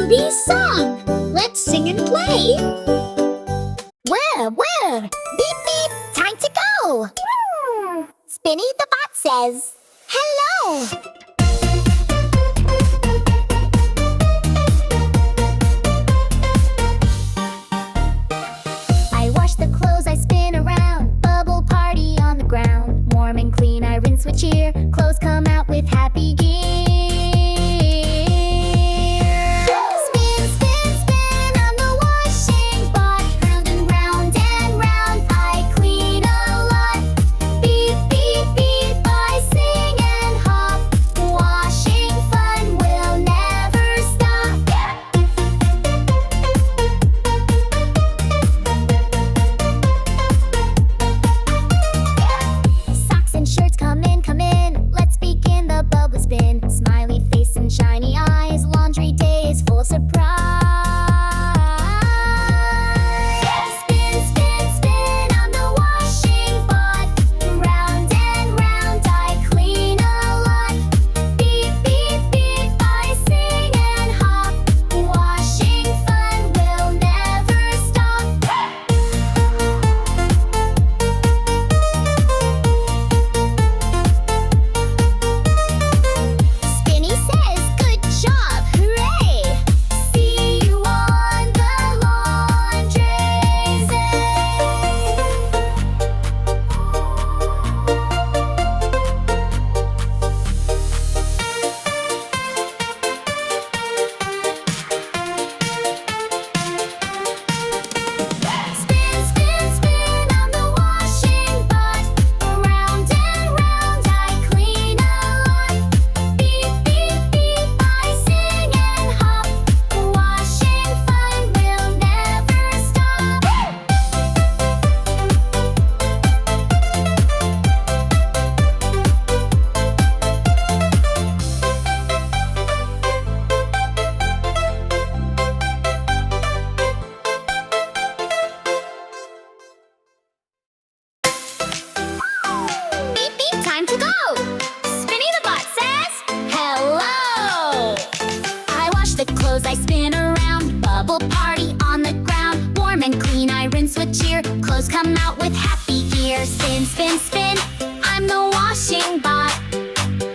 be sung. Let's sing and play. Where? Beep, beep, time to go. Spinny the bot says, hello. I wash the clothes, I spin around. Bubble party on the ground. Warm and clean, I rinse with cheer. Clothes come out with happy gear. Smiley face and shiny eyes. Laundry day is full surprise. Spin, spin, spin on the washing bot. Round and round I clean a lot. Beep, beep, beep I sing and hop. Washing fun will never stop. Spinny says, good job, hooray! See you on the laundry. Spin, spin, spin on the washing bot. Round and round I clean a lot. Beep, beep, beep I sing and hop. Washing fun will never stop. Beep, beep, time to go. Spinny the bot says, hello. I wash the clothes, I spin around. Bubble party on the ground. Warm and clean, I rinse with cheer. Clothes come out with happy gear. Spin, spin, spin, I'm the washing bot.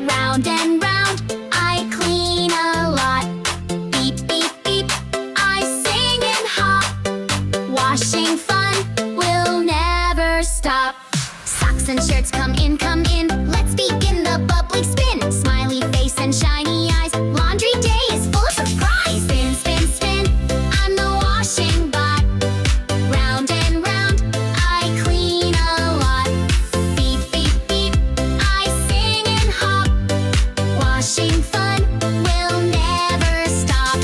Round and round, I clean a lot. Beep, beep, beep, I sing and hop. Washing fun will never stop. Socks and shirts come in, come in. Let's begin the bubbly spin. Smiley face and shiny eyes. Laundry day is full of surprise. Spin, spin, spin, I'm the washing bot. Round and round, I clean a lot. Beep, beep, beep, I sing and hop. Washing fun will never stop.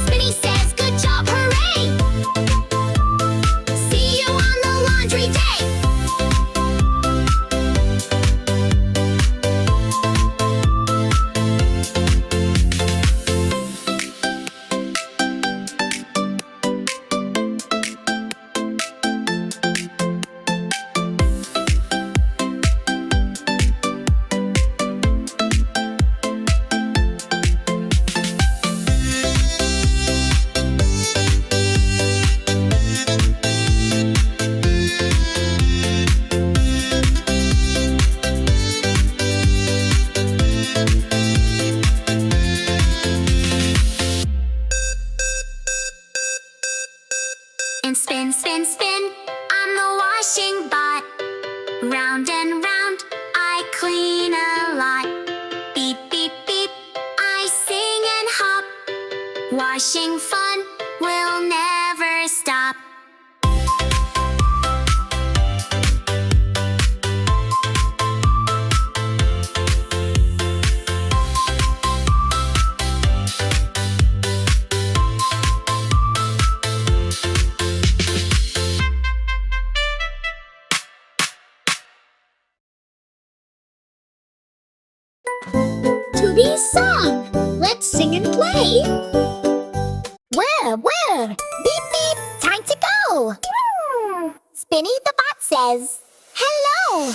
Spinny says, good job, hooray! See you on the laundry day. And spin, spin, spin, I'm the washing bot. Round and round, I clean a lot. Beep, beep, beep, I sing and hop. Washing fun will never stop. To be sung. Let's sing and play. Where? Beep, beep, time to go. Spinny the bot says, hello.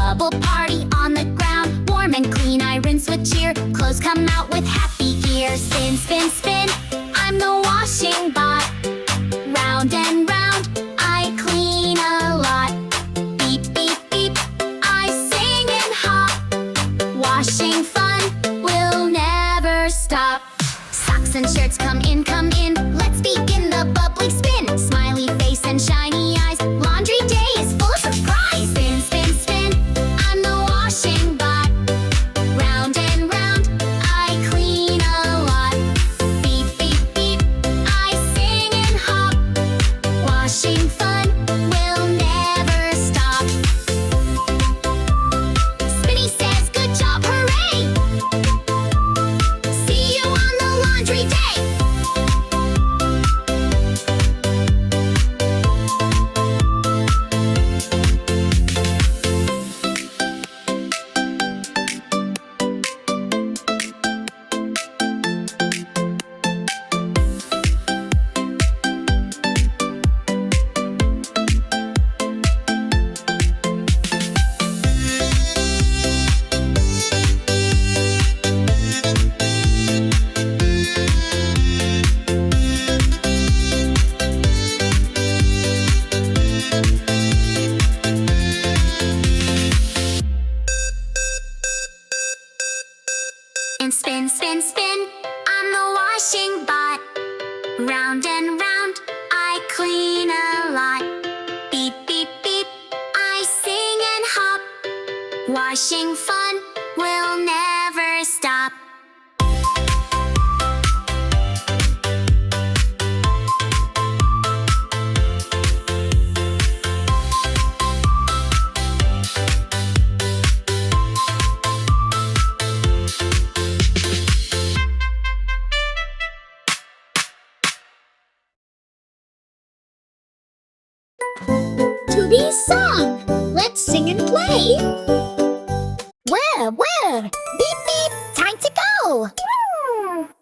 Bubble party on the ground. Warm and clean, I rinse with cheer. Clothes come out with happy gear. Spin, spin, spin, I'm the washing bot. Round and round, I clean a lot. Beep, beep, beep, I sing and hop. Washing fun will never stop. Socks and shirts come in, come in. Let's begin the bubbly spin. Smiley face and shiny eyes. Laundry day is full of surprise. Spin, spin, spin, I'm the washing bot. Round and round, I clean a lot. Beep, beep, beep, I sing and hop. Washing fun will never stop. Spinny says, good job, hooray! See you on the laundry day. And spin, spin, spin, I'm the washing bot. Round and round, I clean a lot. Beep, beep, beep, I sing and hop. Washing fun will never stop. Toby's song. Let's sing and play. Where? Beep, beep, time to go.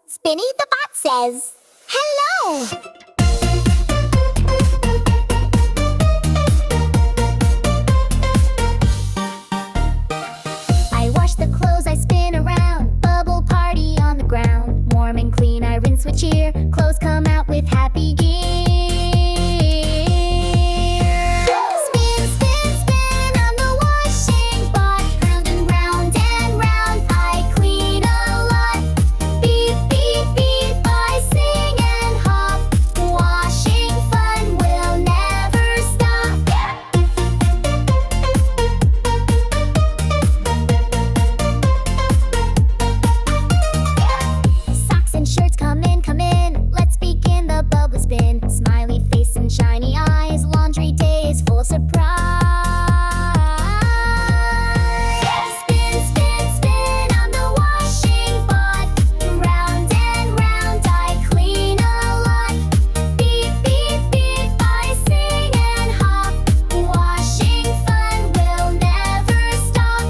Spinny the bot says, hello. I wash the clothes, I spin around. Bubble party on the ground. Warm and clean, I rinse with cheer. Clothes come out with happy gear. Spin, spin, spin, I'm the washing bot. Round and round and round, I clean a lot. Beep, beep, beep, I sing and hop. Washing fun will never stop. Socks and shirts come in, come in. Let's begin the bubbly spin. Smiley face and shiny eyes. Laundry day is full of surprise. Spin, spin, spin, I'm the washing bot. Round and round, I clean a lot. Beep, beep, beep, I sing and hop. Washing fun will never stop.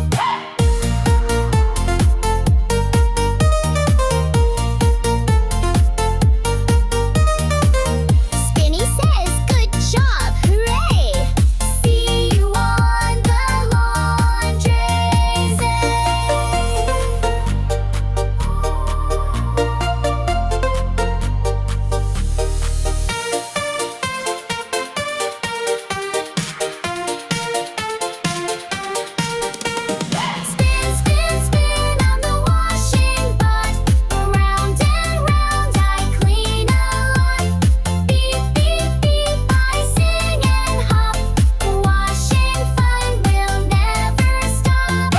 Spinny says, good job, hooray! See you on the laundry Spin, spin, spin, I'm the washing bot. Round and round, I clean a lot. Beep, beep, beep, I sing and hop. Washing fun will never stop.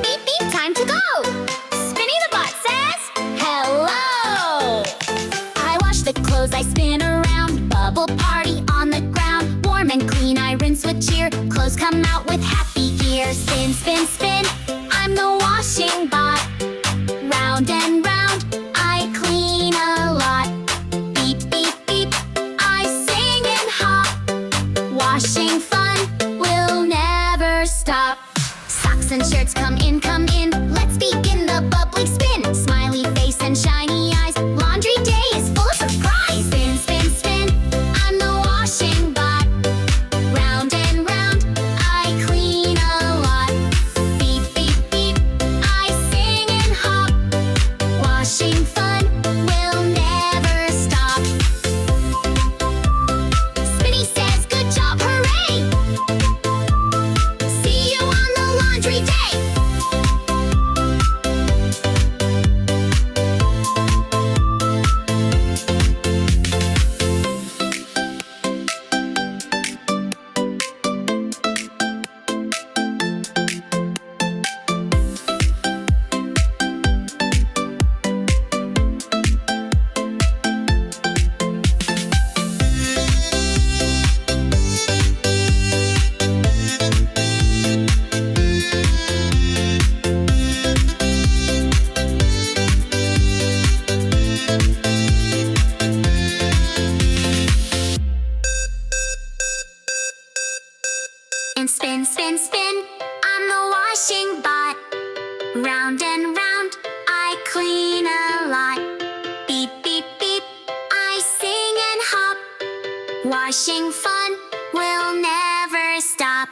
Beep, beep, time to go. Spinny the bot says, hello. I wash the clothes, I spin around. Bubble party on the ground. Warm and clean, I rinse with cheer. Clothes come out with happy gear. Spin, spin, spin, I'm the washing bot. Round and round, I clean a lot. Beep, beep, beep, I sing and hop. Washing fun will never stop. Socks and shirts come in, come in. Let's begin the bubbly spin. Smiley face and shiny eyes. Laundry day is full of surprise. Spin, spin, spin. I'm the washing bot. Round and round, I clean a lot. Beep, beep, beep. I sing and hop. Washing fun will never stop. Spinny says, good job, hooray! See you on the laundry day. And spin, spin, spin, I'm the washing bot. Round and round, I clean a lot. Beep, beep, beep, I sing and hop. Washing fun will never stop.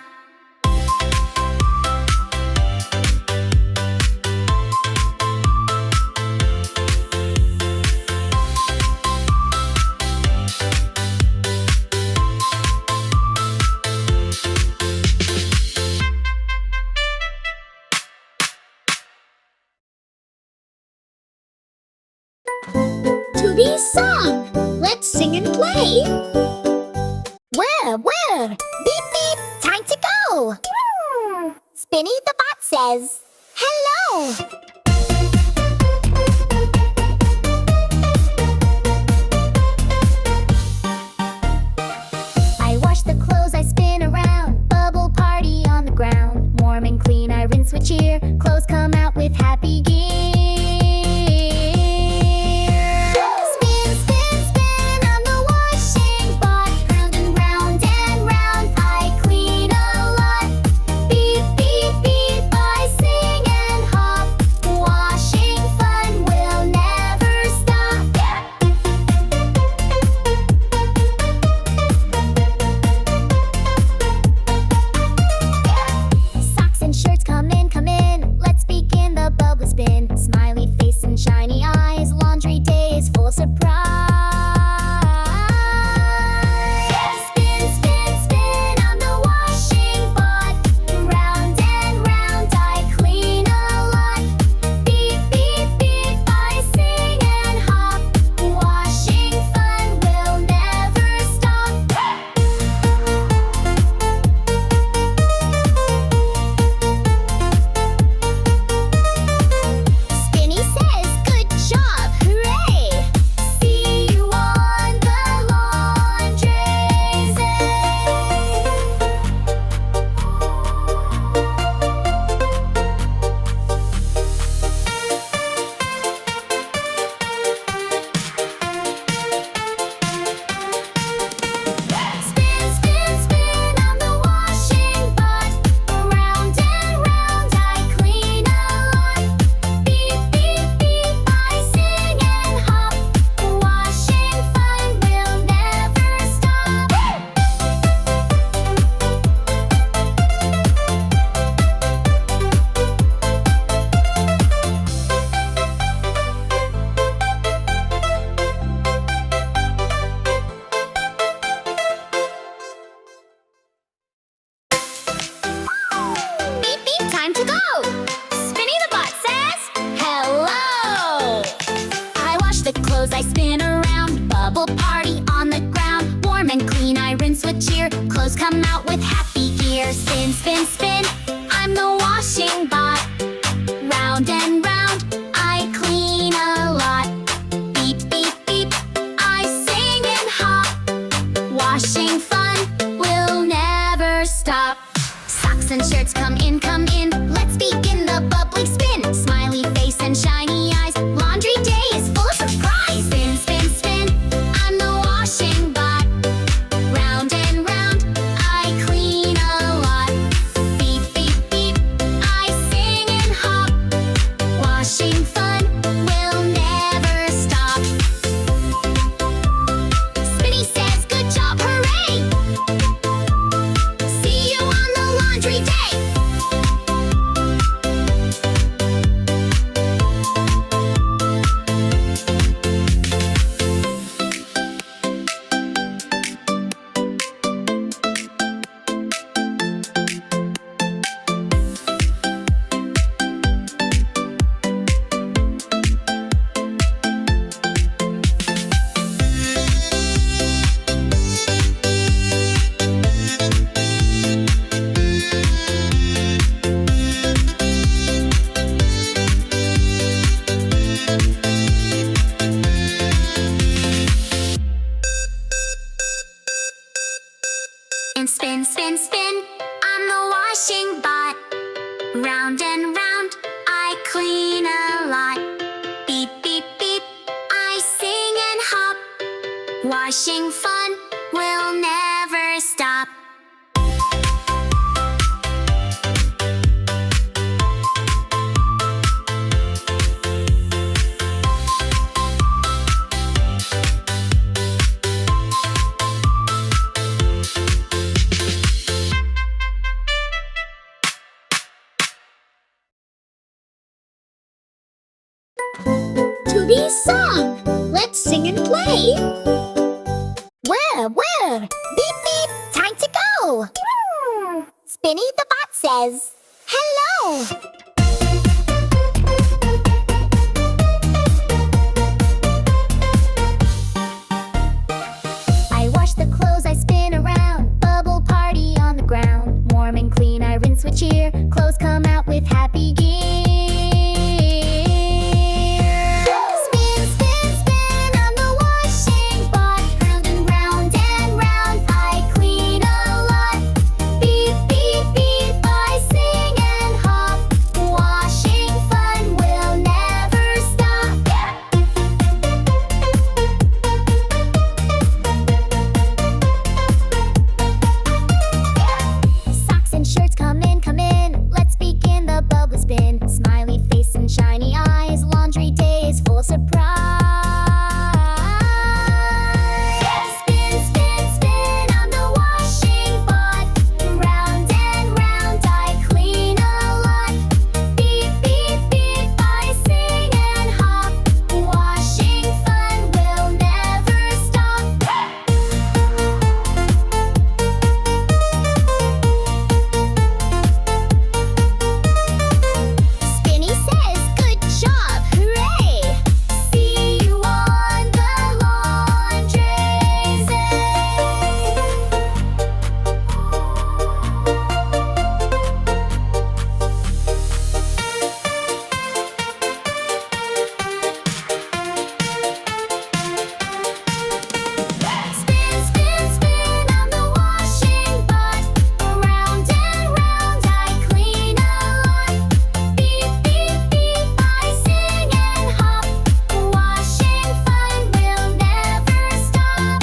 To be sung. Let's sing and play. Where? Beep, beep, time to go. Spinny the bot says, hello. I wash the clothes, I spin around. Bubble party on the ground. Warm and clean, I rinse with cheer. Clothes come out with happy gear. Spin, spin, spin, I'm the washing bot. Round and round and round, I clean a lot. Beep, beep, beep, I sing and hop. Washing fun will never stop. Socks and shirts come in, come in. Let's begin the bubbly spin. Smiley face and shiny eyes. Laundry day is full of surprise. Spin, spin, spin, I'm the washing bot. Round and round, I clean a lot. Beep, beep, beep, I sing and hop. Washing fun will never stop. Spinny says, good job, hooray! See you on the laundry Spin, spin, spin, I'm the washing bot. Round and round, I clean a lot. Beep, beep, beep, I sing and hop. Washing fun will never stop. Beep, beep, time to go. Spinny the bot says, hello. I wash the clothes, I spin around. Bubble party on the ground. Warm and clean, I rinse with cheer. Clothes come out with happy gear. Spin, spin, spin, I'm the washing bot. Round and round, I clean a lot. Beep, beep, beep, I sing and hop. Washing fun will never stop. Socks and shirts come in, come in. Let's begin the bubbly spin. Smiley face and shiny eyes. Laundry day is full of surprise. Spin, spin, spin, I'm the washing bot. Round and round, I And spin, spin, spin, I'm the washing bot. Round and round, I clean a lot. Beep, beep, beep, I sing and hop. Washing fun will never stop. Toby's song. Let's sing and play. Where? Beep, beep, time to go. Spinny the bot says, hello. I wash the clothes, I spin around. Bubble party on the ground. Warm and clean, I rinse with cheer. Clothes come out with happy gear. Spin, spin, spin, I'm the washing bot. Round and round and round, I clean a lot. Beep, beep, beep, I sing and hop. Washing fun will never stop. Socks and shirts come in, come in. Let's begin the bubble spin. Smiley face and shiny eyes. Laundry day is full of surprise. Spin, spin, spin, I'm the washing bot. Round and round, I clean a lot. Beep, beep, beep, I sing and hop. Washing fun will never stop. Spinny says, good job, hooray! See you on the laundry. Spin, spin, spin, I'm the washing bot. Round and round, I clean a lot. Beep, beep, beep, I sing and hop. Washing fun will never stop.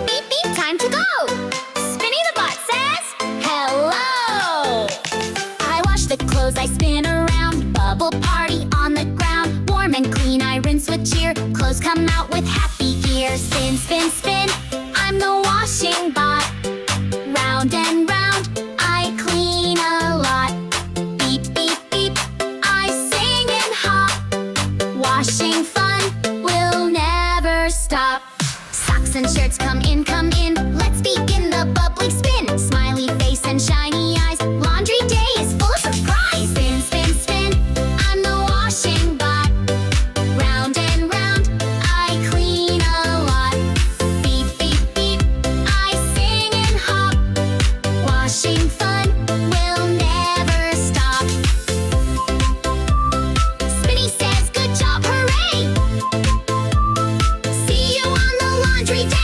Beep, beep, time to go. Spinny the bot says, hello. I wash the clothes, I spin around. Bubble party on the ground. Warm and clean, I rinse with cheer. Clothes come out with happy gear. Spin, spin, spin, I'm the washing bot. Round and round, I clean a lot. Beep, beep, beep, I sing and hop. Washing fun will never stop. Socks and shirts come in, come in. Let's begin the bubbly spin. Smiley face and shiny eyes. Laundry day is full of surprise. Spin, spin, spin, I'm the washing bot. Round and round, I clean a lot. Beep, beep, beep, I sing and hop. Washing fun will never stop. Spinny says, good job, hooray! See you on the laundry day.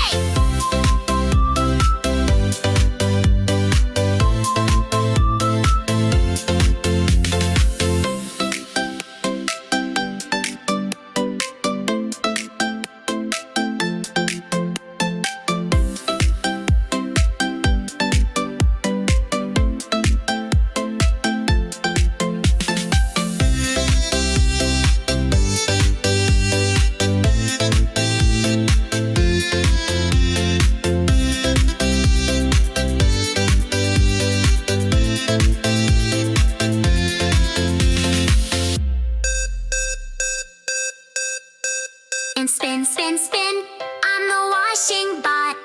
And spin, spin, spin, I'm the washing bot.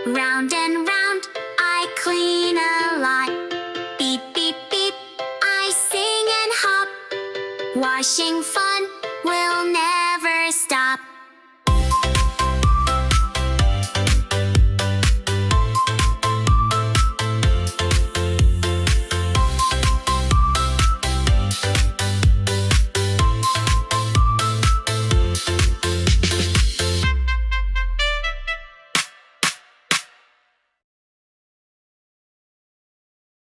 Round and round, I clean a lot. Beep, beep, beep, I sing and hop. Washing fun will never stop.